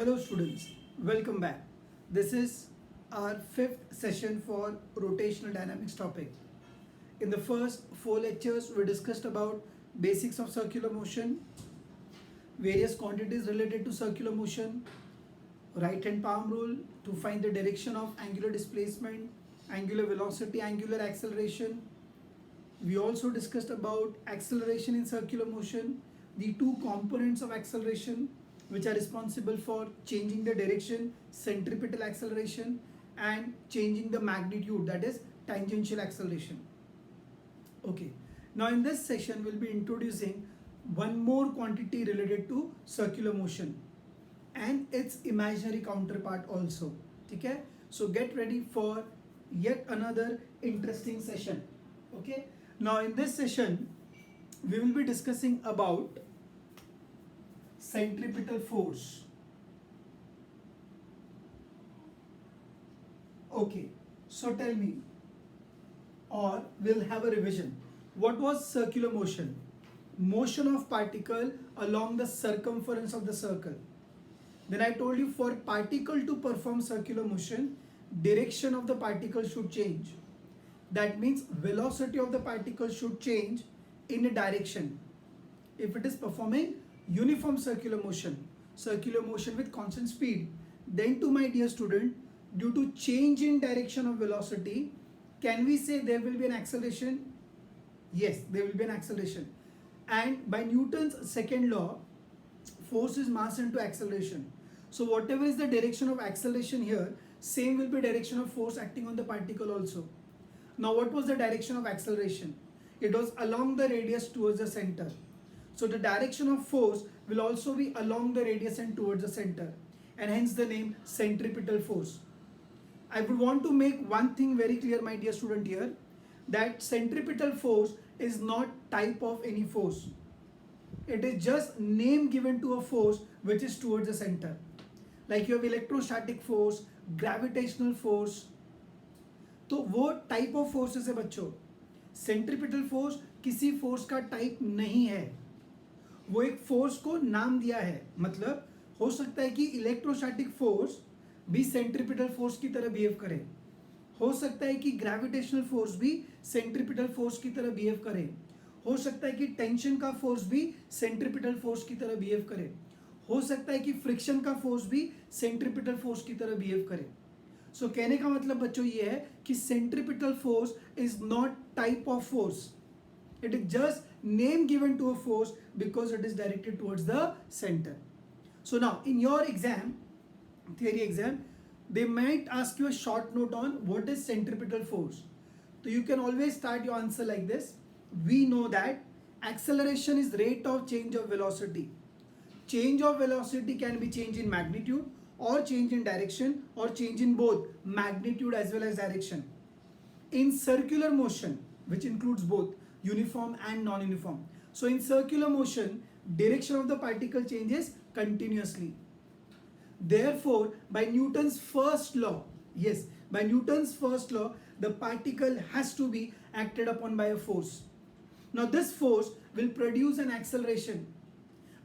Hello students, welcome back. This is our fifth session for rotational dynamics topic. In the first four lectures, we discussed about basics of circular motion, various quantities related to circular motion, right hand palm rule to find the direction of angular displacement, angular velocity, angular acceleration. We also discussed about acceleration in circular motion, the two components of acceleration which are responsible for changing the direction, centripetal acceleration, and changing the magnitude, that is tangential acceleration. Okay, now in this session we'll be introducing one more quantity related to circular motion and its imaginary counterpart also. Okay, so get ready for yet another interesting session. Okay, now in this session we will be discussing about centripetal force. Okay, so tell me, or we'll have a revision. What was circular motion? Motion of particle along the circumference of the circle. Then I told you for particle to perform circular motion, direction of the particle should change. That means velocity of the particle should change in a direction. If it is performing uniform circular motion with constant speed, then to my dear student, due to change in direction of velocity, can we say there will be an acceleration? Yes, there will be an acceleration. And by Newton's second law, force is mass into acceleration. So whatever is the direction of acceleration here, same will be direction of force acting on the particle also. Now what was the direction of acceleration? It was along the radius towards the center. So the direction of force will also be along the radius and towards the center, and hence the name centripetal force. I would want to make one thing very clear, my dear student, here, that centripetal force is not type of any force. It is just name given to a force which is towards the center. Like you have electrostatic force, gravitational force. तो वो type of forces है बच्चों. Centripetal force किसी force का type नहीं है, वो एक फोर्स को नाम दिया है. मतलब हो सकता है कि इलेक्ट्रोस्टैटिक फोर्स भी सेंट्रिपिटल फोर्स की तरह बिहेव करे, हो सकता है कि ग्रेविटेशनल फोर्स भी सेंट्रिपिटल फोर्स की तरह बिहेव करे, हो सकता है कि टेंशन का फोर्स भी सेंट्रिपिटल फोर्स की तरह बिहेव करे, हो सकता है कि फ्रिक्शन का फोर्स भी सेंट्रिपिटल फोर्स की तरह बिहेव करे. सो कहने का मतलब बच्चों ये है कि centripetal force is not type of force. It is just name given to a force because it is directed towards the center. So now in your exam, theory exam, they might ask you a short note on what is centripetal force. So you can always start your answer like this. We know that acceleration is rate of change of velocity. Change of velocity can be change in magnitude or change in direction or change in both magnitude as well as direction. In circular motion, which includes both uniform and non-uniform. So in circular motion, direction of the particle changes continuously. Therefore, by Newton's first law, yes, by Newton's first law, the particle has to be acted upon by a force. Now this force will produce an acceleration.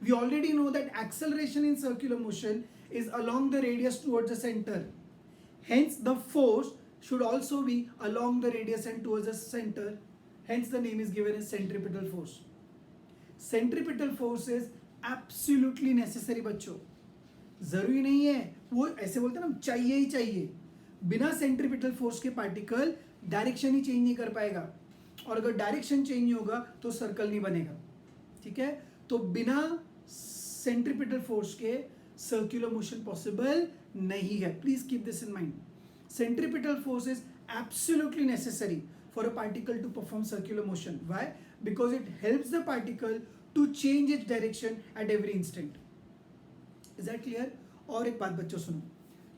We already know that acceleration in circular motion is along the radius towards the center. Hence the force should also be along the radius and towards the center. Hence the name is given as centripetal force. Centripetal force is absolutely necessary बच्चों. जरूरी नहीं है, वो ऐसे बोलते हैं ना, चाहिए ही चाहिए. बिना सेंट्रिपिटल फोर्स के पार्टिकल डायरेक्शन ही चेंज नहीं कर पाएगा, और अगर डायरेक्शन चेंज नहीं होगा तो सर्कल नहीं बनेगा. ठीक है, तो बिना सेंट्रिपिटल फोर्स के सर्कुलर मोशन पॉसिबल नहीं है. Please keep this in mind. Centripetal force is absolutely necessary for a particle to perform circular motion. Why? Because it helps the particle to change its direction at every instant. Is that clear? और एक बात बच्चों सुनो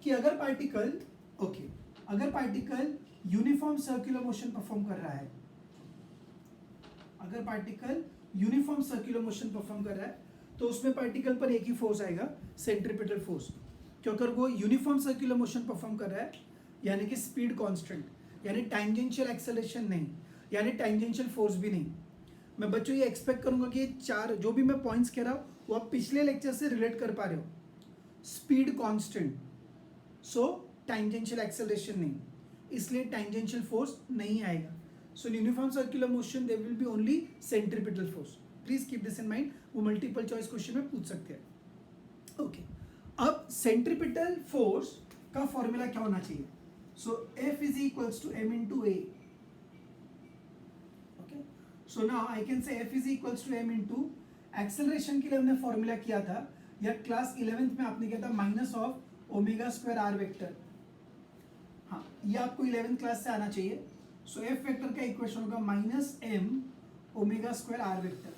कि अगर particle अगर particle uniform circular motion perform कर रहा है, अगर particle uniform circular motion perform कर रहा है तो उसमें पार्टिकल पर एक ही फोर्स आएगा, सेंट्रिपिटल फोर्स. क्योंकि अगर वो यूनिफॉर्म सर्कुलर मोशन परफॉर्म कर रहा है, यानी कि स्पीड कांस्टेंट, यानी टैंजेंशियल एक्सेलरेशन नहीं, यानी टैंजेंशियल फोर्स भी नहीं. मैं बच्चों ये एक्सपेक्ट करूंगा कि ये चार जो भी मैं पॉइंट्स कह रहा हूँ वो आप पिछले लेक्चर से रिलेट कर पा रहे हो. Speed constant, so tangential acceleration नहीं, इसलिए टेंजेंशियल फोर्स नहीं आएगा. So in uniform circular motion there will be only centripetal force. Please keep this in mind, वो मल्टीपल चॉइस क्वेश्चन में पूछ सकते हैं. ओके, अब सेंट्रीपिटल फोर्स का फॉर्मूला क्या होना चाहिए? सो F is equals to m into a. Okay, so now I can say F is equals to m into acceleration के लिए हमने फॉर्मूला किया था, या क्लास 11th में आपने किया था, minus of omega square r vector. हाँ, ये आपको 11th क्लास से आना चाहिए. सो F वेक्टर का इक्वेशन होगा minus m omega square r vector.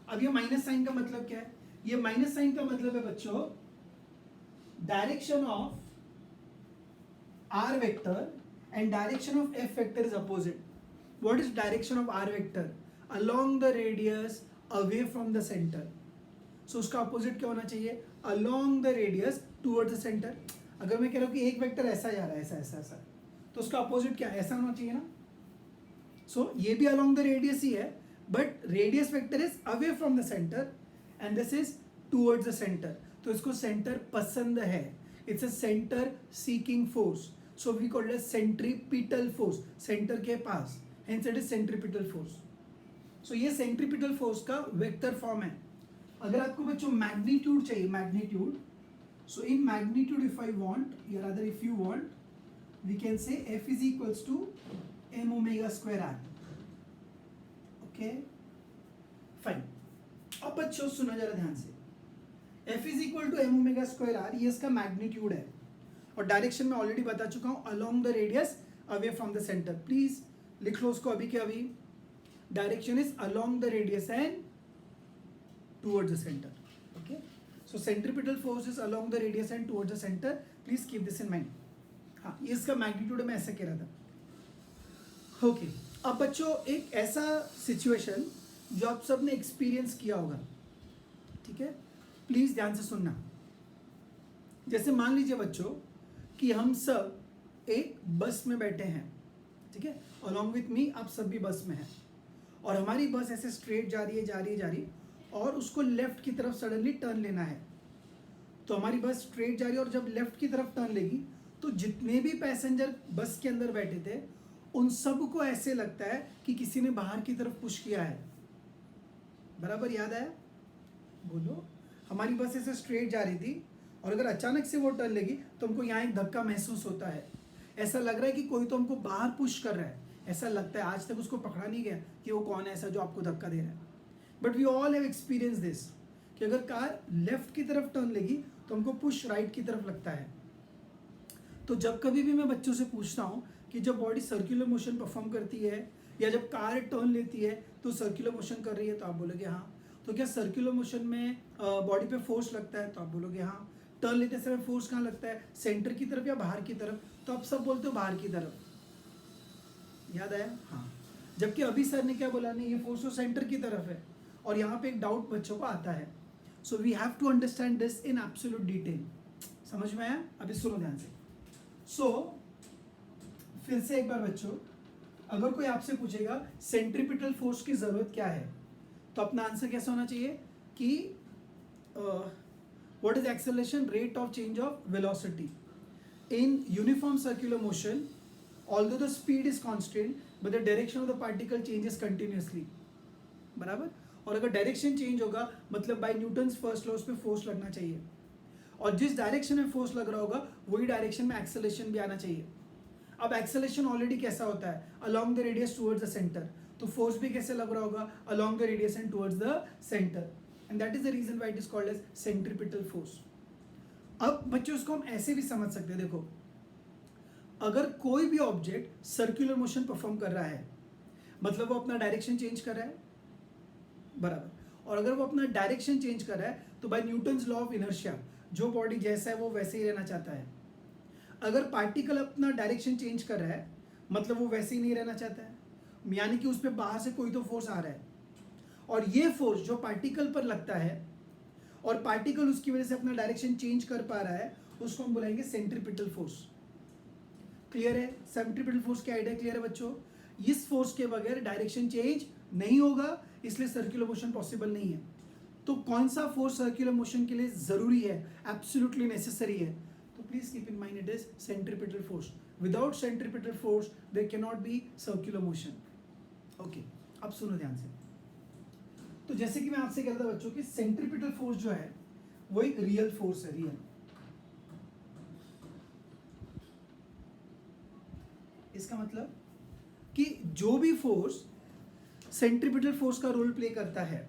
अब ये माइनस साइन का मतलब क्या है? ये माइनस साइन का मतलब है बच्चों, direction of R vector and direction of F vector is opposite. What is direction of R vector? Along the radius away from the centre. So उसका अपोजिट क्या होना चाहिए? Along the radius towards the centre. अगर मैं कह रहा हूं कि एक वेक्टर ऐसा जा रहा है, ऐसा ऐसा ऐसा, तो उसका अपोजिट क्या है? ऐसा होना चाहिए ना. सो ये भी अलोंग द रेडियस ही है, but radius vector is away from the centre and this is towards the centre. तो इसको सेंटर पसंद है. It's a centre seeking force. So we called it centripetal force, centre के पास, hence it is centripetal force. So ये centripetal force का vector form है. अगर आपको बच्चों मैग्नीट्यूड चाहिए, magnitude, so in magnitude if I want, या rather if you want, we can say F is equals to m omega square r. Okay fine. अब बच्चों सुनो जरा ध्यान से, F is equal to m omega square r, ये इसका magnitude है, और डायरेक्शन में ऑलरेडी बता चुका हूं, along the radius away from the centre. Please लिख लो उसको अभी के अभी. Direction is along the radius and towards the centre. Okay, so centripetal force is along the radius and towards the centre. Please keep this in mind. हाँ, ये इसका magnitude मैं ऐसे कह रहा था. ओके, अब बच्चों एक ऐसा सिचुएशन जो आप सब ने एक्सपीरियंस किया होगा, ठीक है, प्लीज ध्यान से सुनना. जैसे मान लीजिए बच्चों कि हम सब एक बस में बैठे हैं, ठीक है, अलॉन्ग विथ मी आप सब भी बस में हैं, और हमारी बस ऐसे स्ट्रेट जा रही है, जा रही है, जा रही है, और उसको लेफ्ट की तरफ सडनली टर्न लेना है. तो हमारी बस स्ट्रेट जा रही है, और जब लेफ्ट की तरफ टर्न लेगी तो जितने भी पैसेंजर बस के अंदर बैठे थे उन सबको ऐसे लगता है कि किसी ने बाहर की तरफ पुश किया है. बराबर याद आया? बोलो. हमारी बस ऐसे स्ट्रेट जा रही थी, और अगर अचानक से वो टर्न लेगी तो हमको यहाँ एक धक्का महसूस होता है. ऐसा लग रहा है कि कोई तो हमको बाहर पुश कर रहा है. ऐसा लगता है. आज तक उसको पकड़ा नहीं गया कि वो कौन है ऐसा जो आपको धक्का दे रहा है. But we all have experience this, कि अगर कार लेफ्ट की तरफ टर्न लेगी तो हमको पुश राइट की तरफ लगता है. तो जब कभी भी मैं बच्चों से पूछता हूँ कि जब बॉडी सर्कुलर मोशन परफॉर्म करती है, या जब कार टर्न लेती है तो सर्कुलर मोशन कर रही है, तो आप बोलोगे हाँ. तो क्या सर्कुलर मोशन में बॉडी पे फोर्स लगता है? तो आप बोलोगे हाँ. टर्न लेते समय फोर्स कहाँ लगता है? सेंटर की तरफ या बाहर की तरफ? तो आप सब बोलते हो बाहर की तरफ. याद आया? हाँ. जबकि अभी सर ने क्या बोला? नहीं, ये फोर्स तो सेंटर की तरफ है. और यहाँ पे एक डाउट बच्चों को आता है. So we have to understand this in absolute detail. समझ में आया? अभी सुनो ध्यान से. सो फिर से एक बार बच्चों, अगर कोई आपसे पूछेगा सेंट्रीपिटल फोर्स की जरूरत क्या है, तो अपना आंसर कैसा होना चाहिए कि what is acceleration? Rate of change of velocity in uniform circular motion, although the speed is constant but the direction of the particle changes continuously. बराबर. और अगर डायरेक्शन चेंज होगा मतलब बाय न्यूटन्स फर्स्ट लॉ उस पर force लगना चाहिए, और जिस डायरेक्शन में फोर्स लग रहा होगा वही डायरेक्शन में एक्सेलरेशन भी आना चाहिए. अब एक्सेलरेशन ऑलरेडी कैसा होता है? Along the radius towards the centre. तो फोर्स भी कैसे लग रहा होगा? Along the radius and towards the centre. And that is the reason why it is called as centripetal force. अब बच्चों इसको हम ऐसे भी समझ सकते हैं. देखो, अगर कोई भी ऑब्जेक्ट सर्कुलर मोशन परफॉर्म कर रहा है मतलब वो अपना डायरेक्शन चेंज कर रहा है. बराबर. और अगर वो अपना डायरेक्शन चेंज कर रहा है तो by Newton's law of inertia जो बॉडी जैसा है वो वैसे ही रहना चाहता है. अगर पार्टिकल अपना डायरेक्शन चेंज कर रहा है मतलब वो वैसे ही नहीं रहना चाहता है, यानी कि उस पर बाहर से कोई तो फोर्स आ रहा है, और ये फोर्स जो पार्टिकल पर लगता है और पार्टिकल उसकी वजह से अपना डायरेक्शन चेंज कर पा रहा है, उसको हम बुलाएंगे सेंट्रीपिटल फोर्स. क्लियर है? सेंट्रीपिटल फोर्स का आइडिया क्लियर है बच्चों? इस फोर्स के बगैर डायरेक्शन चेंज नहीं होगा, इसलिए सर्कुलर मोशन पॉसिबल नहीं है. तो कौन सा फोर्स सर्कुलर मोशन के लिए जरूरी है, एब्सोल्युटली नेसेसरी है? तो please keep in mind it is centripetal force. Without centripetal force there can not be circular motion. Okay, अब सुनो ध्यान से. तो जैसे कि मैं आपसे कह रहा था बच्चों कि सेंट्रीपिटल फोर्स जो है वो एक रियल फोर्स है, रियल. इसका मतलब कि जो भी फोर्स सेंट्रीपिटल फोर्स का रोल प्ले करता है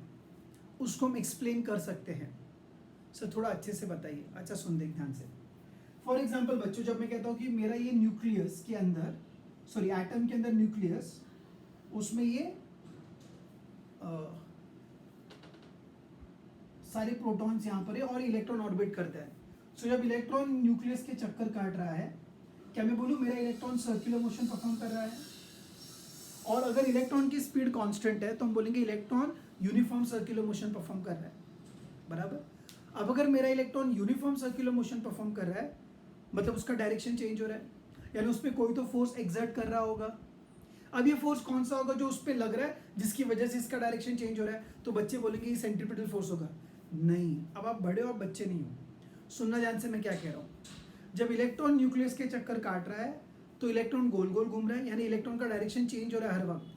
उसको हम एक्सप्लेन कर सकते हैं. सर थोड़ा अच्छे से बताइए. अच्छा सुन देख ध्यान से. फॉर एग्जाम्पल बच्चों, जब मैं कहता हूं कि मेरा ये न्यूक्लियस के अंदर, सॉरी एटम के अंदर न्यूक्लियस, उसमें ये सारे प्रोटॉन्स यहाँ पर है और इलेक्ट्रॉन ऑर्बिट करता है. सो जब इलेक्ट्रॉन न्यूक्लियस के चक्कर काट रहा है, क्या मैं बोलूँ मेरा इलेक्ट्रॉन सर्कुलर मोशन परफॉर्म कर रहा है? और अगर इलेक्ट्रॉन की स्पीड कांस्टेंट है तो हम बोलेंगे electron uniform circular motion perform कर रहा है. बराबर. अब अगर मेरा electron uniform circular motion perform कर रहा है मतलब उसका डायरेक्शन चेंज हो रहा है, यानी उस पर कोई तो फोर्स एक्सर्ट कर रहा होगा. अब ये फोर्स कौन सा होगा जो उस पर लग रहा है जिसकी वजह से इसका डायरेक्शन चेंज हो रहा है? तो बच्चे बोलेंगे ये सेंट्रीपिटल फोर्स होगा. नहीं, अब आप बड़े हो, आप बच्चे नहीं हो. सुनना ध्यान से मैं क्या कह रहा हूँ. जब इलेक्ट्रॉन न्यूक्लियस के चक्कर काट रहा है तो इलेक्ट्रॉन गोल गोल घूम रहा है, यानी इलेक्ट्रॉन का डायरेक्शन चेंज हो रहा है हर वक्त.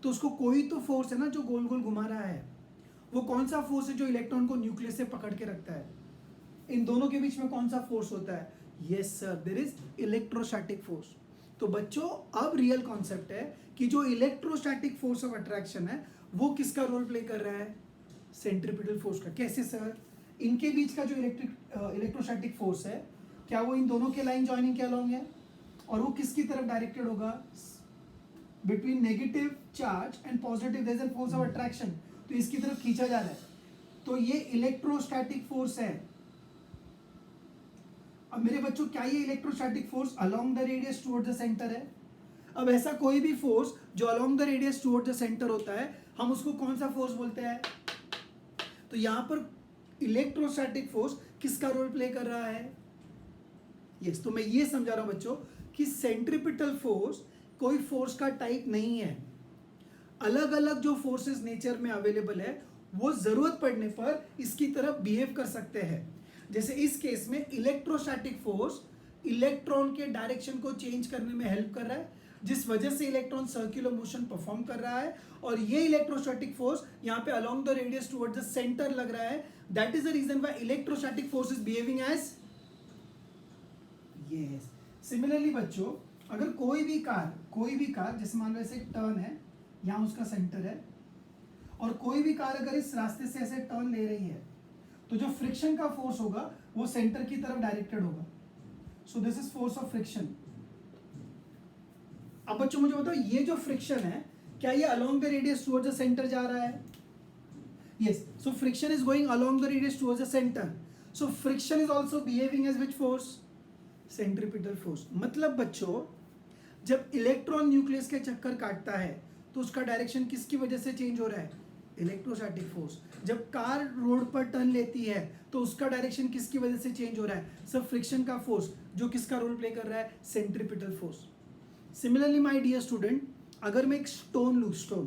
तो उसको कोई तो फोर्स है ना जो गोल गोल घुमा रहा है. वो कौन सा फोर्स है जो इलेक्ट्रॉन को न्यूक्लियस से पकड़ के रखता है? इन दोनों के बीच में कौन सा फोर्स होता है? Yes sir, there is electrostatic force. तो बच्चों अब रियल कॉन्सेप्ट है कि जो इलेक्ट्रोस्टैटिक फोर्स ऑफ अट्रैक्शन है वो किसका रोल प्ले कर रहा है? सेंट्रीपिटल फोर्स का. कैसे सर? इनके बीच का जो इलेक्ट्रोस्टैटिक फोर्स है, क्या वो इन दोनों के लाइन जॉइनिंग के अलोंग है? और वो किसकी तरफ डायरेक्टेड होगा? Between negative charge and positive there is a force of attraction. तो इसकी तरफ खींचा जा रहा है. तो ये इलेक्ट्रोस्टैटिक फोर्स है. अब मेरे बच्चों, क्या ये electrostatic force along the radius toward the centre है? अब ऐसा कोई भी फोर्स जो along the radius toward the centre होता है, हम उसको कौन सा फोर्स बोलते हैं? तो यहां पर इलेक्ट्रोस्टैटिक फोर्स किसका रोल प्ले कर रहा है? यस, तो मैं ये समझा रहा हूं बच्चों कि सेंट्रीपिटल फोर्स कोई फोर्स का टाइप नहीं है. अलग अलग जो फोर्सेस नेचर में अवेलेबल है वो जरूरत पड़ने पर इसकी तरफ बिहेव कर सकते हैं. जैसे इस केस में इलेक्ट्रोस्टैटिक फोर्स इलेक्ट्रॉन के डायरेक्शन को चेंज करने में हेल्प कर रहा है, जिस वजह से इलेक्ट्रॉन सर्कुलर मोशन परफॉर्म कर रहा है. और ये इलेक्ट्रोस्टैटिक फोर्स यहाँ पे along the radius towards the centre लग रहा है. That is the reason why electrostatic force is behaving as. Yes, similarly बच्चों, अगर कोई भी कार जैसे मान लो ऐसे टर्न है, यहाँ उसका सेंटर है, और कोई भी कार अगर इस रास्ते से ऐसे टर्न ले रही है तो जो फ्रिक्शन का फोर्स होगा वो सेंटर की तरफ डायरेक्टेड होगा. So this is force of friction. अब बच्चों मुझे बताओ, ये जो फ्रिक्शन है क्या ये along the radius towards the centre जा रहा है? Yes, so friction is going along the radius towards the centre. So friction is also behaving as which force? Centripetal force. मतलब बच्चों, जब इलेक्ट्रॉन न्यूक्लियस के चक्कर काटता है तो उसका डायरेक्शन किसकी वजह से चेंज हो रहा है? Electrostatic force. जब कार रोड पर टर्न लेती है तो उसका डायरेक्शन किसकी वजह से चेंज हो रहा है? सब फ्रिक्शन का फोर्स, जो किसका रोल प्ले कर रहा है? Centripetal force. Similarly my dear student, अगर मैं एक स्टोन लूँ, स्टोन,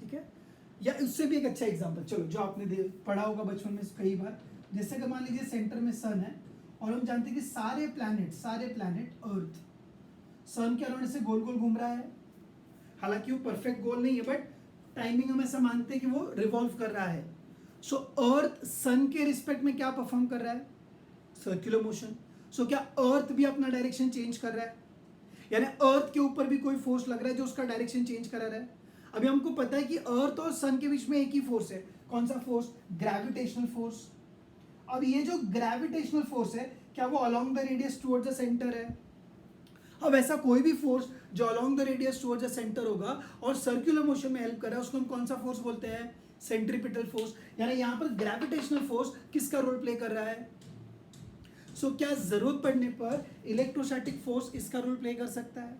ठीक है, या उससे भी एक अच्छा एग्जांपल, चलो जो आपने पढ़ा होगा बचपन में कई बार, जैसे कि मान लीजिए सेंटर में सन है और हम जानते हैं कि सारे प्लैनेट अर्थ सन के अराउंड से गोल गोल घूम रहा है. हालांकि वो परफेक्ट गोल नहीं है, बट टाइमिंग हम ऐसा मानते हैं कि वो रिवॉल्व कर रहा है. सो अर्थ सन के रिस्पेक्ट में क्या परफॉर्म कर रहा है? Circular motion. सो क्या अर्थ भी अपना डायरेक्शन चेंज कर रहा है? यानी अर्थ के ऊपर भी कोई फोर्स लग रहा है जो उसका डायरेक्शन चेंज करा रहा है. अभी हमको पता है कि अर्थ और सन के बीच में एक ही फोर्स है. कौन सा फोर्स? Gravitational force. अब ये जो ग्रेविटेशनल फोर्स है, क्या वो along the radius towards the centre है? अब ऐसा कोई भी फोर्स जो along the radius towards the centre होगा और सर्कुलर मोशन में हेल्प कर रहा है, उसको हम कौन सा फोर्स बोलते हैं? Centripetal force. यानी यहाँ पर ग्रेविटेशनल फोर्स किसका रोल प्ले कर रहा है? सो क्या जरूरत पड़ने पर इलेक्ट्रोस्टैटिक फोर्स इसका रोल प्ले कर सकता है?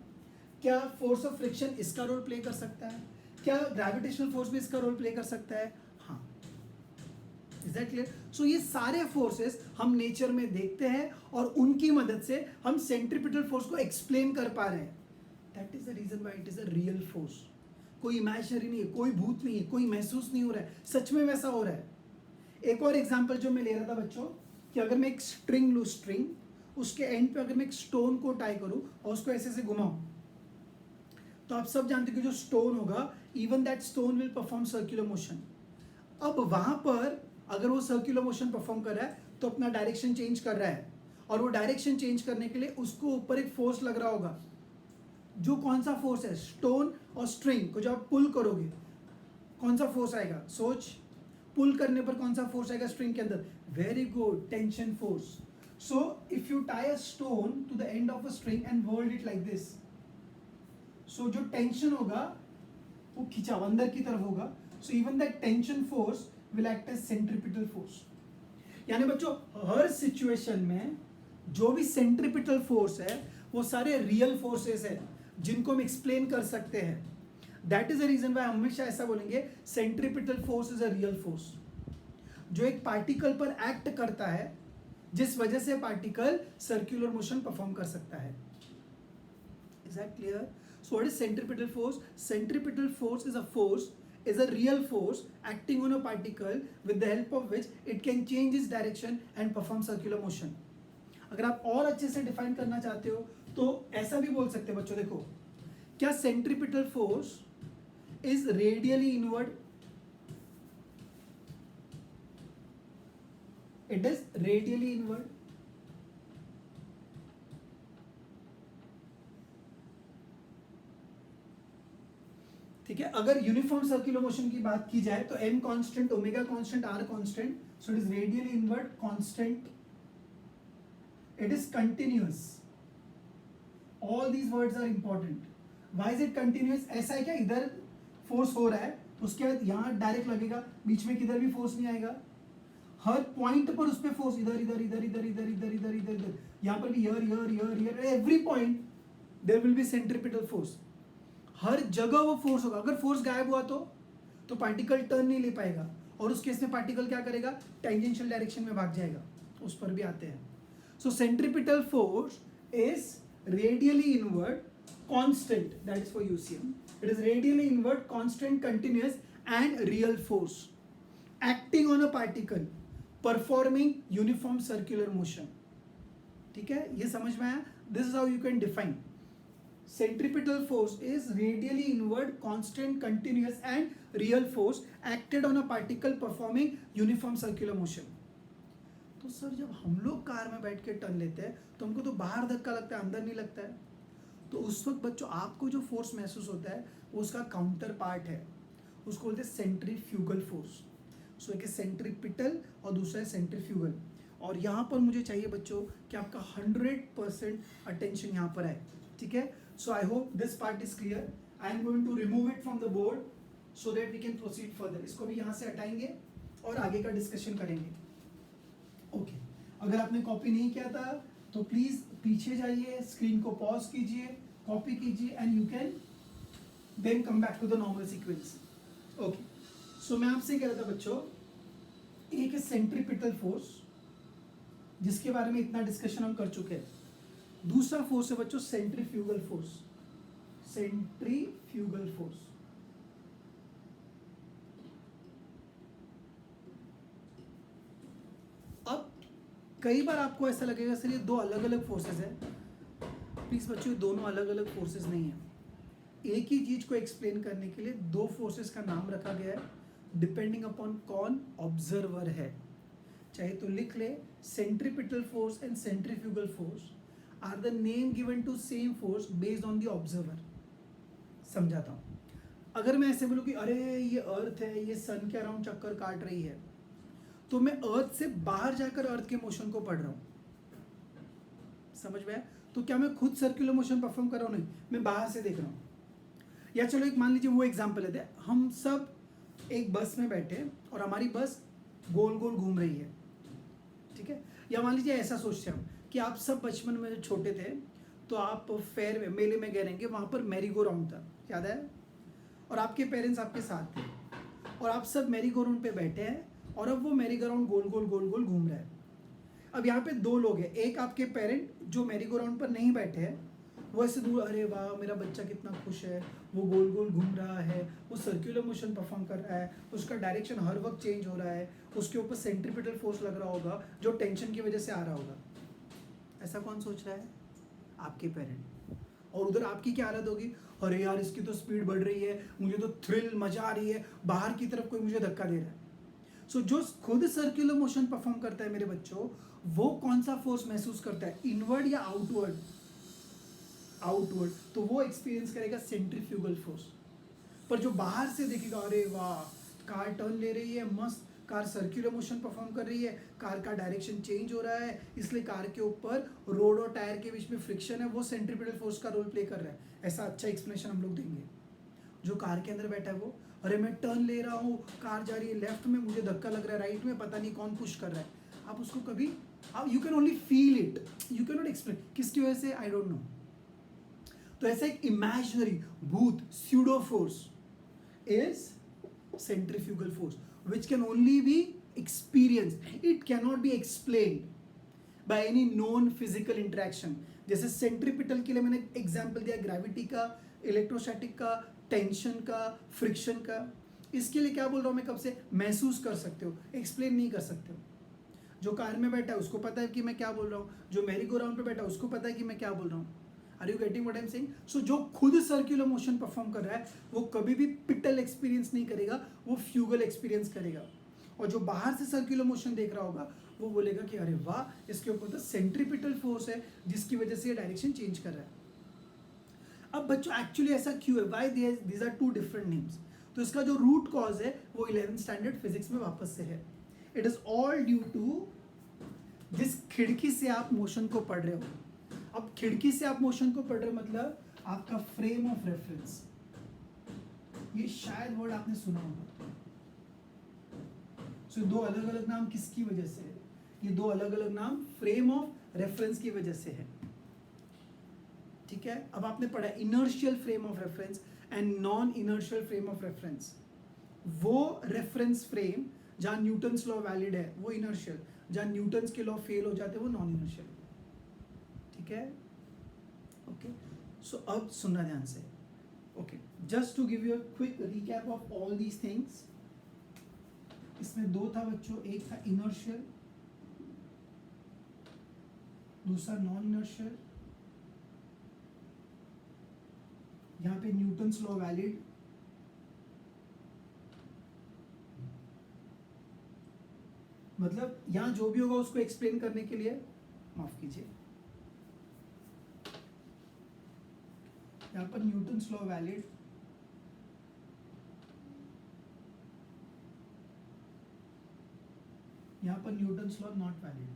क्या फोर्स ऑफ फ्रिक्शन इसका रोल प्ले कर सकता है? क्या ग्रेविटेशनल फोर्स भी इसका रोल प्ले कर सकता है? हाँ. Is that clear? सो ये सारे फोर्सेस हम नेचर में देखते हैं और उनकी मदद से हम सेंट्रीपिटल फोर्स को एक्सप्लेन कर पा रहे हैं. That is the reason why it is a real force. कोई इमेजिनरी नहीं है, कोई भूत नहीं है, कोई महसूस नहीं हो रहा है, सच में वैसा हो रहा है। एक और एग्जांपल जो मैं ले रहा था बच्चों, कि अगर मैं एक स्ट्रिंग लूँ, स्ट्रिंग, उसके एंड पे अगर मैं एक स्टोन को टाई करूँ और उसको ऐसे ऐसे घुमाऊं, तो आप सब जानते हो कि जो स्टोन होगा, even that stone will perform circular motion. अब वहां पर अगर वो सर्कुलर मोशन परफॉर्म कर रहा है तो अपना डायरेक्शन चेंज कर रहा है, और वो डायरेक्शन चेंज करने के लिए उसको ऊपर एक फोर्स लग रहा होगा। जो कौन सा फोर्स है? स्टोन और स्ट्रिंग को जब आप पुल करोगे कौन सा फोर्स आएगा? सोच, पुल करने पर कौन सा फोर्स आएगा स्ट्रिंग के अंदर? Very good, tension force. So if you tie a stone to the end of a string and hold it like this, so जो टेंशन होगा वो खिंचाव अंदर की तरफ होगा। So even that tension force will act as centripetal force. यानी बच्चों हर सिचुएशन में जो भी सेंट्रीपिटल फोर्स है वो सारे रियल फोर्सेस है जिनको हम एक्सप्लेन कर सकते हैं। That is the reason why हमेशा ऐसा बोलेंगे, centripetal force is a real force, जो एक पार्टिकल पर एक्ट करता है, जिस वजह से पार्टिकल सर्कुलर मोशन परफॉर्म कर सकता है। Is that clear? So what is centripetal force? Centripetal force is a force, is a real force acting on a particle with the help of which it can change its direction and perform circular motion. अगर आप और अच्छे से define करना चाहते हो तो ऐसा भी बोल सकते हैं बच्चों, देखो, क्या centripetal force is radially inward? It is radially inward. ठीक है, अगर यूनिफॉर्म सर्कुलर मोशन की बात की जाए तो m constant, omega constant, r constant, so it is radially inward, constant, it is continuous. All these words are important. Why is it continuous? ऐसा है क्या इधर फोर्स हो रहा है, उसके बाद यहां डायरेक्ट लगेगा, बीच में किधर भी फोर्स नहीं आएगा, हर पॉइंट पर उस पर फोर्स, इधर इधर इधर इधर इधर इधर इधर इधर इधर, यहां पर भी यर every point there will be centripetal force. हर जगह वो फोर्स होगा। अगर फोर्स गायब हुआ तो पार्टिकल टर्न नहीं ले पाएगा, और उस केस में पार्टिकल क्या करेगा? टेंजेंशियल डायरेक्शन में भाग जाएगा। उस पर भी आते हैं। So centripetal force is radially inward, constant, that is for UCM, it is radially inward, constant, continuous and real force acting on a particle performing uniform circular motion. ठीक है, ये समझ में आया? This is how you can define centripetal force is radially inward, constant, continuous and real force acted on a particle performing uniform circular motion. तो sir जब हम लोग कार में बैठ के टर्न लेते हैं तो हमको तो बाहर धक्का लगता है, अंदर नहीं लगता है। तो उस वक्त बच्चों आपको जो फोर्स महसूस होता है वो उसका काउंटर पार्ट है, उसको बोलते हैं सेंट्रीफ्यूगल फोर्स। सो एक है सेंट्रीपिटल और दूसरा है सेंट्रीफ्यूगल। और यहाँ पर मुझे चाहिए बच्चों कि आपका 100% अटेंशन यहाँ पर है। ठीक है, so I hope this part is clear. I am going to remove it from the board so that we can proceed further. इसको भी यहाँ से हटाएंगे और आगे का डिस्कशन करेंगे। ओके, अगर आपने कॉपी नहीं किया था तो प्लीज पीछे जाइए, स्क्रीन को पॉज कीजिए, कॉपी कीजिए and you can then come back to the normal sequence. Okay, so मैं आपसे कह रहा था बच्चों, एक है सेंट्रीपिटल फोर्स जिसके बारे में इतना डिस्कशन हम कर चुके हैं। दूसरा फोर्स है बच्चों सेंट्रीफ्यूगल फोर्स। सेंट्रीफ्यूगल फोर्स अब कई बार आपको ऐसा लगेगा सर ये दो अलग अलग फोर्सेस है। प्लीज बच्चों, ये दोनों अलग अलग फोर्सेस नहीं है। एक ही चीज को एक्सप्लेन करने के लिए दो फोर्सेस का नाम रखा गया है डिपेंडिंग अपॉन कौन ऑब्जर्वर है। चाहे तो लिख ले, centripetal force and centrifugal force are the name given to same force based on the observer। समझाता हूँ। अगर मैं ऐसे बोलूँ कि अरे ये अर्थ है, ये सन के अराउंड चक्कर काट रही है, तो मैं अर्थ से बाहर जाकर अर्थ के मोशन को पढ़ रहा हूँ। समझ में आया? तो क्या मैं खुद सर्कुलर मोशन परफॉर्म कर रहा हूँ? नहीं, मैं बाहर से देख रहा हूँ। या चलो एक मान लीजिए वो एग्जाम्पल लेते हैं, हम सब एक बस में बैठे और हमारी बस गोल गोल घूम रही है। ठीक है, या मान लीजिए ऐसा सोचते हैं हम कि आप सब बचपन में जब छोटे थे तो आप फेयर में, मेले में गए रहेंगे, वहाँ पर मैरी गो राउंड था, याद है? और आपके पेरेंट्स आपके साथ थे और आप सब मैरी गो राउंड पे बैठे हैं और अब वो मैरी गो राउंड गोल गोल गोल गोल घूम रहा है। अब यहाँ पे दो लोग हैं, एक आपके पेरेंट जो मैरी गो राउंड पर नहीं बैठे हैं, वो ऐसे दूर, अरे वाह मेरा बच्चा कितना खुश है, वो गोल गोल घूम रहा है, वो सर्कुलर मोशन परफॉर्म कर रहा है, उसका डायरेक्शन हर वक्त चेंज हो रहा है, उसके ऊपर सेंट्रीपिटल फोर्स लग रहा होगा जो टेंशन की वजह से आ रहा होगा। ऐसा कौन सोच रहा है? आपके पेरेंट। और उधर आपकी क्या हालत होगी? अरे यार इसकी तो स्पीड बढ़ रही है, मुझे तो थ्रिल मजा आ रही है, बाहर की तरफ कोई मुझे धक्का दे रहा है। सो जो खुद सर्कुलर मोशन परफॉर्म करता है मेरे बच्चों, वो कौन सा फोर्स महसूस करता है, इनवर्ड या आउटवर्ड? आउटवर्ड। तो वो एक्सपीरियंस करेगा सेंट्रीफ्यूगल फोर्स। पर जो बाहर से देखेगा, अरे वाह कार टर्न ले रही है, मस्त कार सर्कुलर मोशन परफॉर्म कर रही है, कार का डायरेक्शन चेंज हो रहा है, इसलिए कार के ऊपर रोड और टायर के बीच में फ्रिक्शन है, वो सेंट्रीपिटल फोर्स का रोल प्ले कर रहा है। ऐसा अच्छा एक्सप्लेनेशन हम लोग देंगे। जो कार के अंदर बैठा है वो, अरे मैं टर्न ले रहा हूँ, कार जा रही है लेफ्ट में, मुझे धक्का लग रहा है राइट में, पता नहीं कौन पुश कर रहा है। आप उसको कभी, you can only feel it, you can not explain किसकी वजह से, आई डोंट नो। तो ऐसा एक इमेजिनरी भूत pseudo force is centrifugal force which can only be experienced, it cannot be explained by any known physical interaction। जैसे centripetal के लिए मैंने एग्जांपल दिया ग्रेविटी का, इलेक्ट्रोस्टैटिक का, टेंशन का, फ्रिक्शन का। इसके लिए क्या बोल रहा हूँ मैं, कब से महसूस कर सकते हो, एक्सप्लेन नहीं कर सकते हो। जो कार में बैठा है उसको पता है कि मैं क्या बोल रहा हूँ, जो मैरी गो राउंड पे बैठा है उसको पता है कि मैं क्या बोल रहा हूँ। Are you getting what I am saying? So जो खुद सर्कुलर मोशन परफॉर्म कर रहा है वो कभी भी पिटल एक्सपीरियंस नहीं करेगा, वो फ्यूगल एक्सपीरियंस करेगा। और जो बाहर से सर्कुलर मोशन देख रहा होगा वो बोलेगा कि अरे वाह इसके ऊपर तो सेंट्रीपिटल फोर्स है जिसकी वजह से ये डायरेक्शन चेंज कर रहा है। अब बच्चों एक्चुअली ऐसा क्यों है, why these are two different names? तो इसका जो रूट कॉज है वो 11th स्टैंडर्ड फिजिक्स में वापस से है। It is all due to जिस खिड़की से आप मोशन को पढ़ रहे हो। अब खिड़की से आप मोशन को पढ़ रहे हो मतलब आपका फ्रेम ऑफ रेफरेंस, ये शायद वर्ड आपने सुना होगा। सो दो अलग अलग नाम किसकी वजह से है? ये दो अलग अलग नाम फ्रेम ऑफ रेफरेंस की वजह से है। ठीक है, अब आपने पढ़ा inertial frame of reference and non inertial frame of reference. वो रेफरेंस फ्रेम जहां न्यूटन्स लॉ वैलिड है वो इनर्शियल, जहां न्यूटन्स के लॉ फेल हो जाते हैं वो नॉन इनर्शियल। ठीक है, ओके। सो अब सुनना ध्यान से। Okay, just to give you a quick recap of all these things. इसमें दो था बच्चों, एक था इनर्शियल, दूसरा नॉन इनर्शियल। यहां पे न्यूटन्स लॉ वैलिड, मतलब यहां जो भी होगा उसको एक्सप्लेन करने के लिए, माफ कीजिए, यहां पर न्यूटन्स लॉ वैलिड, यहां पर Newton's law not valid.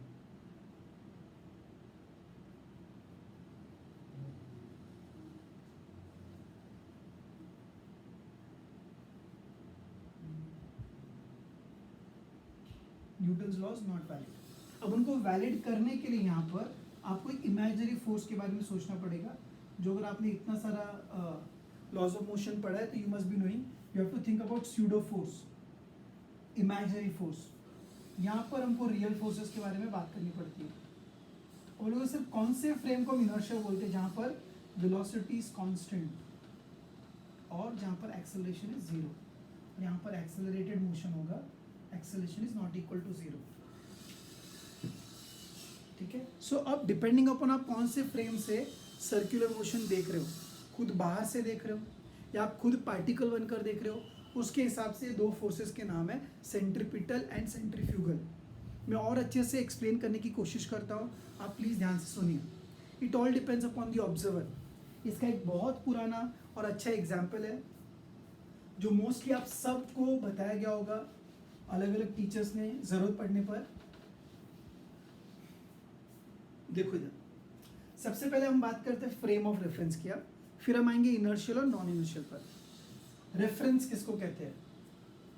Newton's laws not valid. अब उनको वैलिड करने के लिए यहाँ पर आपको एक इमेजिनरी फोर्स के बारे में सोचना पड़ेगा। जो अगर आपने इतना सारा लॉज ऑफ मोशन पढ़ा है तो you must be knowing, you have to think about pseudo force, imaginary force. यहाँ पर हमको रियल फोर्सेस के बारे में बात करनी पड़ती है। और लोग सिर्फ कौन से फ्रेम को इनर्शिया बोलते हैं, जहाँ पर वेलोसिटी इज कांस्टेंट और जहाँ पर एक्सेलरेशन इज जीरो। यहाँ पर एक्सेलरेटेड मोशन होगा, acceleration is not equal to zero. ठीक है, सो अब डिपेंडिंग अपॉन आप कौन से फ्रेम से सर्कुलर मोशन देख रहे हो, खुद बाहर से देख रहे हो या आप खुद पार्टिकल बनकर देख रहे हो, उसके हिसाब से दो फोर्सेस के नाम है सेंट्रीपिटल एंड सेंट्रीफ्यूगल। मैं और अच्छे से एक्सप्लेन करने की कोशिश करता हूँ, आप प्लीज़ ध्यान से सुनिए। It all depends upon the observer. इसका एक बहुत पुराना और अच्छा एग्जाम्पल है जो मोस्टली आप सबको बताया गया होगा अलग अलग टीचर्स ने जरूरत पड़ने पर। देखो इधर, सबसे पहले हम बात करते हैं फ्रेम ऑफ रेफरेंस किया, फिर हम आएंगे इनर्शियल और नॉन इनर्शियल पर। रेफरेंस किसको कहते हैं?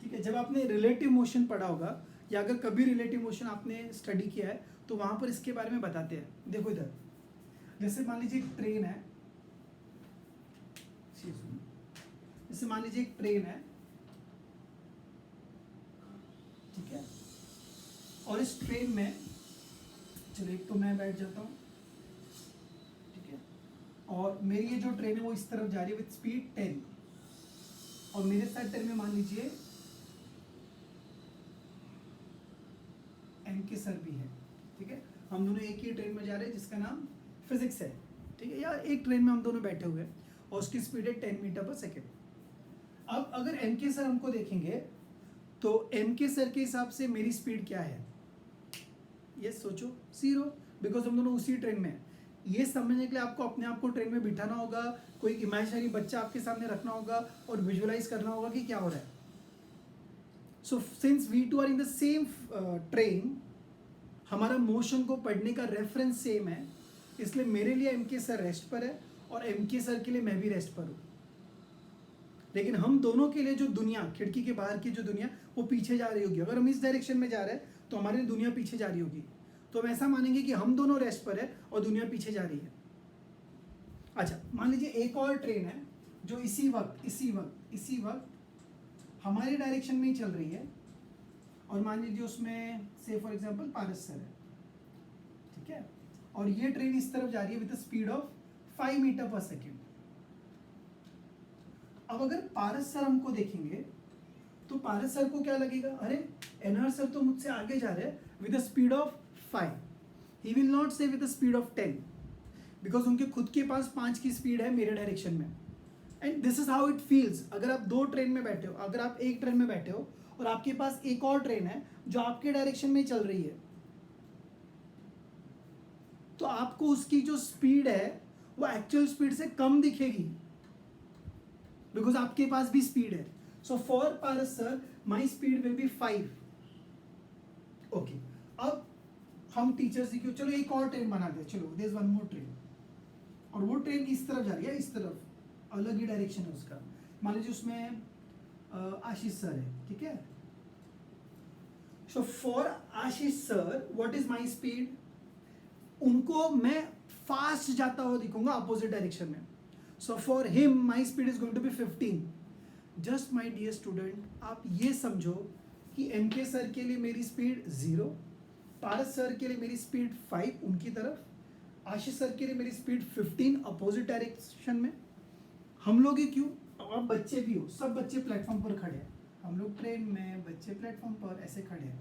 ठीक है, जब आपने रिलेटिव मोशन पढ़ा होगा या अगर कभी रिलेटिव मोशन आपने स्टडी किया है तो वहां पर इसके बारे में बताते हैं। देखो इधर, जैसे मान लीजिए एक ट्रेन है, जैसे मान लीजिए एक ट्रेन है, ठीक है, और इस ट्रेन में, चलो एक तो मैं बैठ जाता हूँ, ठीक है, और मेरी ये जो ट्रेन है वो इस तरफ जा रही है विथ स्पीड 10 और मेरे साथ ट्रेन में मान लीजिए एम के सर भी है, ठीक है। हम दोनों एक ही ट्रेन में जा रहे हैं जिसका नाम फिजिक्स है, ठीक है, या एक ट्रेन में हम दोनों बैठे हुए हैं और उसकी स्पीड है 10 मीटर पर सेकेंड। अब अगर एम के सर हमको देखेंगे तो एम के सर के हिसाब से मेरी स्पीड क्या है, ये सोचो 0, बिकॉज हम दोनों उसी ट्रेन में हैं। ये समझने के लिए आपको अपने आप को ट्रेन में बिठाना होगा, कोई इमेजिनरी बच्चा आपके सामने रखना होगा और विजुअलाइज करना होगा कि क्या हो रहा है। So since we two are in the same train, हमारा मोशन को पढ़ने का रेफरेंस सेम है, इसलिए मेरे लिए एम के सर रेस्ट पर है और एम के सर के लिए मैं भी रेस्ट पर हूँ। लेकिन हम दोनों के लिए जो दुनिया, खिड़की के बाहर की जो दुनिया, वो पीछे जा रही होगी। अगर हम इस डायरेक्शन में जा रहे हैं तो हमारी दुनिया पीछे जा रही होगी, तो हम ऐसा मानेंगे कि हम दोनों रेस्ट पर है और दुनिया पीछे जा रही है। अच्छा, मान लीजिए एक और ट्रेन है जो इसी वक्त हमारे डायरेक्शन में ही चल रही है और मान लीजिए उसमें से फॉर एग्जांपल पारस सर है, ठीक है, और ये ट्रेन इस तरफ जा रही है विद स्पीड ऑफ 5 मीटर पर सेकेंड। अब अगर पारस सर हमको देखेंगे तो पारस सर को क्या लगेगा, अरे एनहर सर तो मुझसे आगे जा रहे हैं with speed of 5, he will not से विद स्पीड ऑफ 10, बिकॉज उनके खुद के पास 5 की स्पीड है मेरे डायरेक्शन में। And this is how it feels. अगर आप दो ट्रेन में बैठे हो, अगर आप एक ट्रेन में बैठे हो और आपके पास एक और ट्रेन है जो आपके डायरेक्शन में चल रही है, तो आपको उसकी जो स्पीड है वो एक्चुअल स्पीड से कम दिखेगी, बिकॉज आपके पास भी स्पीड है। So for Paras sir my speed will be 5। Okay, अब हम टीचर्स की चलो एक और ट्रेन बना दे, चलो there is one more train, और वो ट्रेन इस तरफ जा रही है, इस तरफ, अलग ही डायरेक्शन है उसका। मान लीजिए उसमें आशीष सर है, ठीक है। So for Ashish sir what is my speed, उनको मैं फास्ट जाता हुआ दिखूंगा अपोजिट डायरेक्शन में। So for him my speed is going to be 15। Just my dear student, आप ये समझो कि एम के सर के लिए मेरी स्पीड 0, पारस सर के लिए मेरी स्पीड 5 उनकी तरफ, आशीष सर के लिए मेरी स्पीड 15 अपोजिट डायरेक्शन में। हम लोग ही क्यों, आप बच्चे भी हो, सब बच्चे प्लेटफॉर्म पर खड़े हैं, हम लोग ट्रेन में, बच्चे प्लेटफॉर्म पर ऐसे खड़े हैं,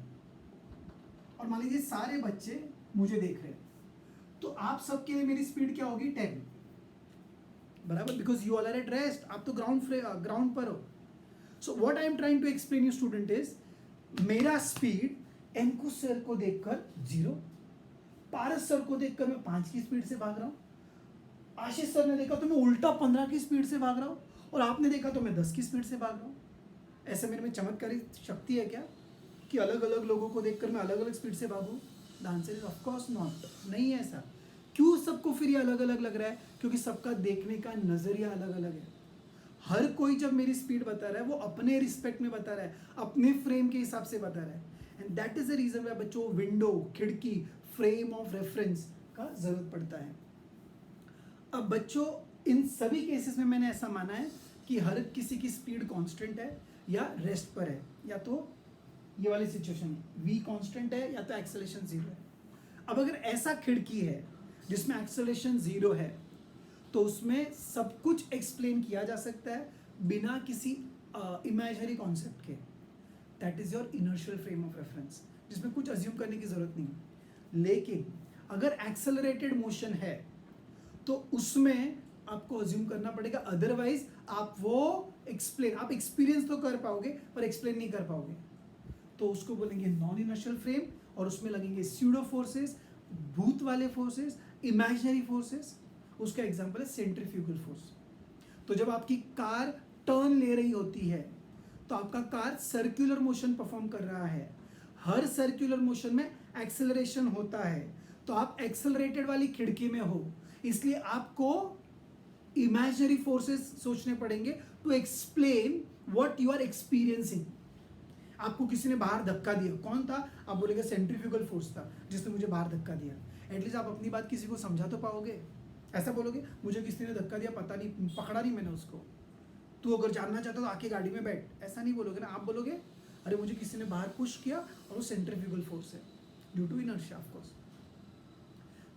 और मान लीजिए सारे बच्चे मुझे देख रहे हैं, तो आप सबके लिए मेरी स्पीड क्या होगी, 10, बराबर, because you all are at rest, आप तो ग्राउंड पर हो। So what I am trying to explain you student is, मेरा स्पीड एंकु सर को देखकर 0, पारस सर को देखकर मैं 5 की स्पीड से भाग रहा हूँ, आशीष सर ने देखा तो मैं उल्टा 15 की स्पीड से भाग रहा हूँ, और आपने देखा तो मैं 10 की स्पीड से भाग रहा हूँ। ऐसे मेरे में चमत्कारी शक्ति है क्या कि अलग अलग लोगों को देखकर मैं अलग अलग स्पीड से भागूँ? The answer is of course not, नहीं है ऐसा। क्यों सबको फिर ये अलग अलग लग रहा है? क्योंकि सबका देखने का नजरिया अलग अलग है। हर कोई जब मेरी स्पीड बता रहा है वो अपने रिस्पेक्ट में बता रहा है, अपने फ्रेम के हिसाब से बता रहा है, and that is the reason why बच्चों विंडो, खिड़की, फ्रेम ऑफ रेफरेंस का जरूरत पड़ता है। अब बच्चों इन सभी केसेस में मैंने ऐसा माना है कि हर किसी की स्पीड कांस्टेंट है या रेस्ट पर है, या तो ये वाली सिचुएशन v कांस्टेंट है या तो एक्सेलरेशन 0 है। अब अगर ऐसा खिड़की है जिसमें एक्सेलरेशन 0 है तो उसमें सब कुछ एक्सप्लेन किया जा सकता है बिना किसी इमेजिनरी कॉन्सेप्ट के। That is your inertial frame of reference, जिसमें कुछ अज्यूम करने की जरूरत नहीं। लेकिन अगर एक्सेलरेटेड मोशन है तो उसमें आपको अज्यूम करना पड़ेगा, अदरवाइज आप वो एक्सप्लेन, आप एक्सपीरियंस तो कर पाओगे पर एक्सप्लेन नहीं कर पाओगे। तो उसको बोलेंगे नॉन इनर्शियल फ्रेम, और उसमें लगेंगे स्यूडो फोर्सेस, भूत वाले फोर्सेस, इमेजिनरी फोर्सेस। उसका एग्जांपल है सेंट्रीफ्यूगल फोर्स। तो जब आपकी कार टर्न ले रही होती है तो आपका कार सर्कुलर मोशन परफॉर्म कर रहा है, हर सर्कुलर मोशन में एक्सेलरेशन होता है, तो आप एक्सेलरेटेड वाली खिड़की में हो, इसलिए आपको इमेजिनरी फोर्सेस सोचने पड़ेंगे to explain what you are experiencing. आपको किसी ने बाहर धक्का दिया, कौन था? आप बोलेंगे सेंट्रीफ्यूगल फोर्स था जिसने मुझे बाहर धक्का दिया। एटलीस्ट आप अपनी बात किसी को समझा तो पाओगे। ऐसा बोलोगे मुझे किसी ने धक्का दिया, पता नहीं, पकड़ा नहीं मैंने उसको, तू अगर जानना चाहता तो आके गाड़ी में बैठ, ऐसा नहीं बोलोगे ना। आप बोलोगे अरे मुझे किसी ने बाहर पुश किया और वो सेंट्रीफ्यूगल फोर्स है, due to inertia of course.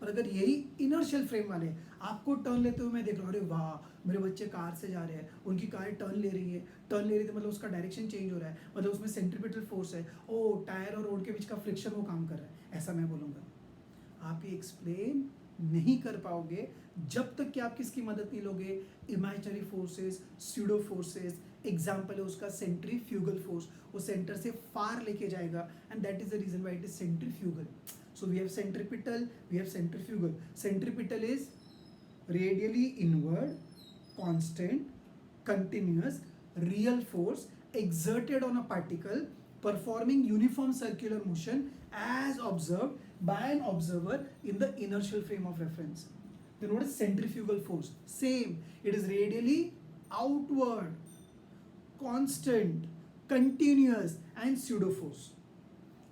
और अगर यही इनर्शियल फ्रेम वाले आपको टर्न लेते हुए मैं देख रहा हूँ, अरे वाह मेरे बच्चे कार से जा रहे हैं, उनकी कार टर्न ले रही है, टर्न ले रही है तो मतलब उसका डायरेक्शन चेंज हो रहा है, मतलब उसमें सेंट्रीपिटल फोर्स है, ओ टायर और रोड के बीच का फ्रिक्शन वो काम कर रहा है, ऐसा मैं बोलूँगा। आप ये एक्सप्लेन नहीं कर पाओगे जब तक कि आप किसकी मदद नहीं लोगे, imaginary forces, pseudo forces. Example है उसका सेंट्रीफ्यूगल फोर्स, वो सेंटर से फार लेके जाएगा, and that is the reason why it is centrifugal. So we have centripetal, we have centrifugal. Centripetal is radially inward, constant, continuous, real force exerted on a particle performing uniform circular motion as observed by an observer in the inertial frame of reference. Then what is centrifugal force? Same. It is radially outward, constant, continuous and pseudo force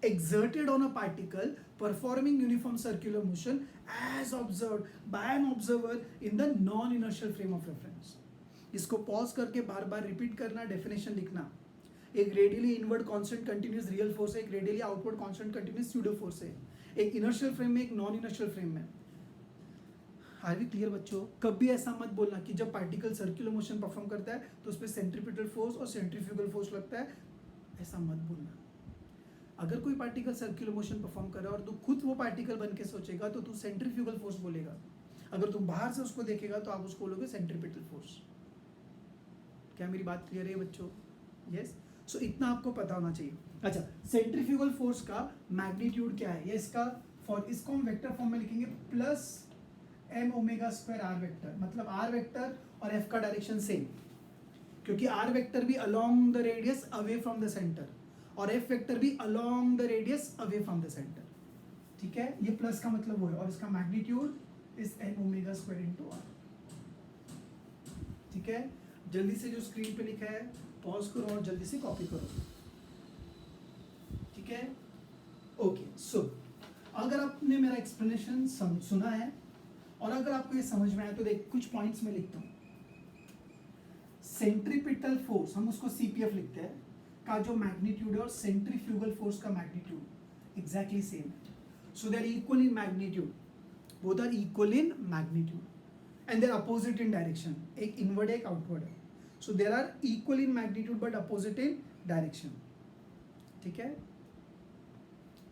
exerted on a particle performing uniform circular motion as observed by an observer in the non-inertial frame of reference. इसको pause करके बार बार repeat करना, definition लिखना। एक radially inward constant continuous real force है, एक radially outward constant continuous pseudo force है, एक inertial frame में, एक नॉन इनर्शियल फ्रेम में। आर वी क्लियर बच्चों? कभी ऐसा मत बोलना कि जब पार्टिकल सर्कुलर मोशन परफॉर्म करता है तो उस पर सेंट्रीपिटल फोर्स और सेंट्रीफ्यूगल फोर्स लगता है, ऐसा मत बोलना। अगर कोई पार्टिकल सर्कुलर मोशन परफॉर्म कर रहा है और तू खुद वो पार्टिकल बन के सोचेगा तो तू सेंट्रीफ्यूगल फोर्स बोलेगा। अगर तुम बाहर से उसको देखेगा तो आप उसको बोलोगे सेंट्रीपिटल फोर्स। क्या मेरी बात क्लियर है बच्चों? यस। सो इतना आपको पता होना चाहिए। अच्छा, सेंट्रीफ्यूगल फोर्स का मैग्नीट्यूड क्या है, ये इसका इसको हम वेक्टर फॉर्म में लिखेंगे plus m omega square r vector, मतलब आर वेक्टर और f का डायरेक्शन सेम, क्योंकि आर वेक्टर भी along the radius away from the centre और f वेक्टर भी along the radius away from the centre. ठीक है, ये प्लस का मतलब वो है, और इसका magnitude is m omega square into r। ठीक है, जल्दी से जो स्क्रीन पे लिखा है पॉज करो और जल्दी से कॉपी करो। ठीक है, ओके। सो अगर आपने मेरा एक्सप्लेनेशन सुना है और अगर आपको ये समझ में आया तो देख कुछ पॉइंट्स में लिखता हूँ। सेंट्रीपिटल फोर्स, हम उसको सीपीएफ लिखते हैं, का जो मैग्नीट्यूड है और सेंट्रीफ्यूगल फोर्स का मैग्नीट्यूड एग्जैक्टली सेम है। So they are equal in magnitude, both are equal in magnitude and they are opposite in direction, एक इनवर्ड है एक आउटवर्ड है। So there are equal in magnitude but opposite in direction. ठीक है,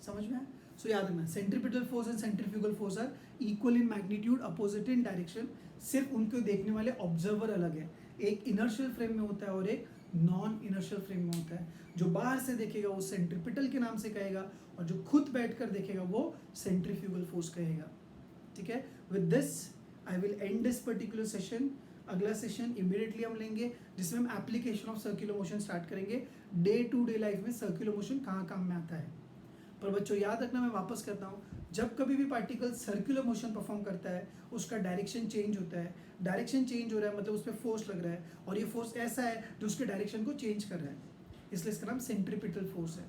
समझ में? So याद रखना, centripetal force and centrifugal force are equal in magnitude, opposite in direction. सिर्फ उनको देखने वाले ऑब्जर्वर अलग है, एक इनर्शियल फ्रेम में होता है और एक नॉन इनर्शियल फ्रेम में होता है। जो बाहर से देखेगा वो सेंट्रीपिटल के नाम से कहेगा और जो खुद बैठकर देखेगा वो सेंट्रीफ्यूगल फोर्स कहेगा। ठीक है, with this I will and this particular session. अगला सेशन इमीडिएटली हम लेंगे जिसमें हम application of circular motion start करेंगे। डे टू डे लाइफ में सर्कुलर मोशन कहाँ काम में आता है। पर बच्चों याद रखना, मैं वापस करता हूँ, जब कभी भी पार्टिकल सर्कुलर मोशन परफॉर्म करता है उसका डायरेक्शन चेंज होता है। डायरेक्शन चेंज हो रहा है मतलब उस पर फोर्स लग रहा है और ये फोर्स ऐसा है जो उसके डायरेक्शन को चेंज कर रहा है, इसलिए इसका नाम सेंट्रीपिटल फोर्स है।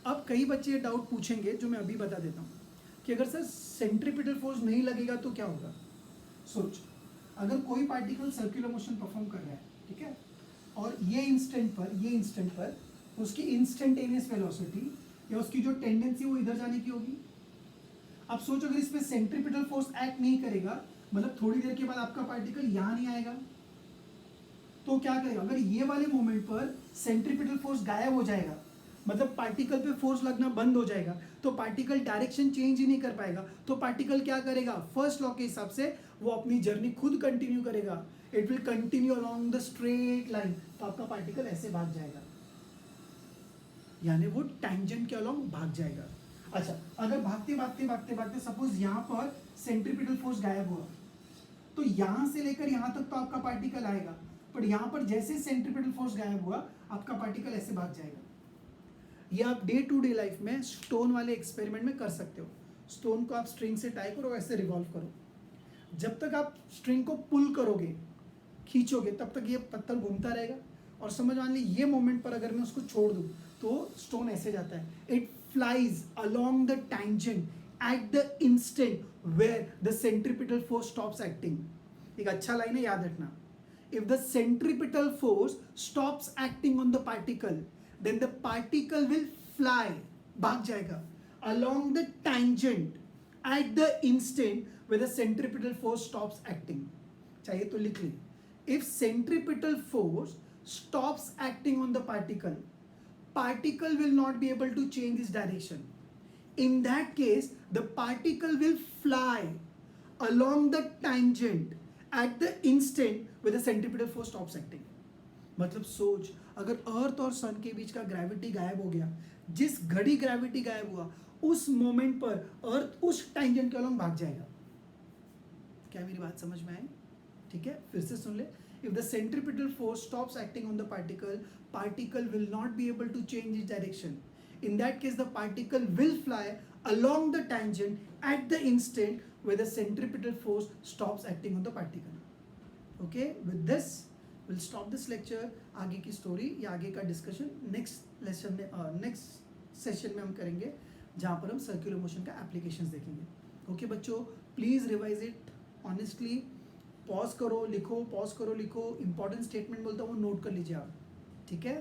अब कई बच्चे ये डाउट पूछेंगे जो मैं अभी बता देता हूँ कि अगर सर सेंट्रीपिटल फोर्स नहीं लगेगा तो क्या होगा। सोच, अगर कोई पार्टिकल सर्कुलर मोशन परफॉर्म कर रहा है, ठीक है, और ये इंस्टेंट पर उसकी इंस्टेंटेनियस वेलोसिटी या उसकी जो टेंडेंसी वो इधर जाने की होगी। अब सोचो अगर इस पे सेंट्रीपिटल फोर्स एक्ट नहीं करेगा, मतलब थोड़ी देर के बाद आपका पार्टिकल यहाँ नहीं आएगा, तो क्या करेगा। अगर ये वाले मोमेंट पर सेंट्रीपिटल फोर्स गायब हो जाएगा, मतलब पार्टिकल पे फोर्स लगना बंद हो जाएगा, तो पार्टिकल डायरेक्शन चेंज ही नहीं कर पाएगा। तो पार्टिकल क्या करेगा, फर्स्ट लॉ के हिसाब से वो अपनी जर्नी खुद कंटिन्यू करेगा। It will continue along the straight line, तो आपका पार्टिकल ऐसे भाग जाएगा, यानी वो टैंजेंट के अलोंग भाग जाएगा। अच्छा, अगर भागते सपोज यहाँ पर सेंट्रीपिटल फोर्स गायब हुआ, तो यहाँ से लेकर यहाँ तक तो आपका पार्टिकल आएगा, पर यहाँ पर जैसे सेंट्रीपिटल फोर्स गायब हुआ आपका पार्टिकल ऐसे भाग जाएगा। ये आप डे टू डे लाइफ में स्टोन वाले एक्सपेरिमेंट में कर सकते हो। स्टोन को आप स्ट्रिंग से टाई करो, ऐसे रिवॉल्व करो, जब तक आप स्ट्रिंग को पुल करोगे, खींचोगे, तब तक ये पत्थर घूमता रहेगा। और समझ मान ली ये मोमेंट पर अगर मैं उसको छोड़ दूँ तो स्टोन ऐसे जाता है। It flies along the tangent at the instant where the centripetal force stops acting. एक अच्छा लाइन है, याद रखना, if the centripetal force stops acting on the particle then the particle will fly, भाग जाएगा along the tangent at the instant where the centripetal force stops acting. चाहिए तो लिख ली. If centripetal force stops acting on the particle will not be able to change its direction. In that case, the particle will fly along the tangent at the instant where the centripetal force stops acting. मतलब सोच, अगर अर्थ और सन के बीच का gravity गायब हो गया, जिस घड़ी ग्रेविटी गायब हुआ उस मोमेंट पर अर्थ उस टेंजेंट के अलॉन्ग भाग जाएगा. क्या मेरी बात समझ में आई? ठीक है, फिर से सुन ले. If the centripetal force stops acting on the particle will not be able to change its direction. In that case, the particle will fly along the tangent at the instant where the centripetal force stops acting on the particle. Okay, with this we'll stop this lecture. आगे की story या आगे का discussion next lesson में next session में हम करेंगे, जहाँ पर हम सर्कुलर मोशन का एप्लीकेशंस देखेंगे. ओके बच्चों, please revise it honestly. Pause करो लिखो, पॉज करो लिखो. इंपॉर्टेंट स्टेटमेंट बोलता हूँ, नोट कर लीजिए आप. ठीक है.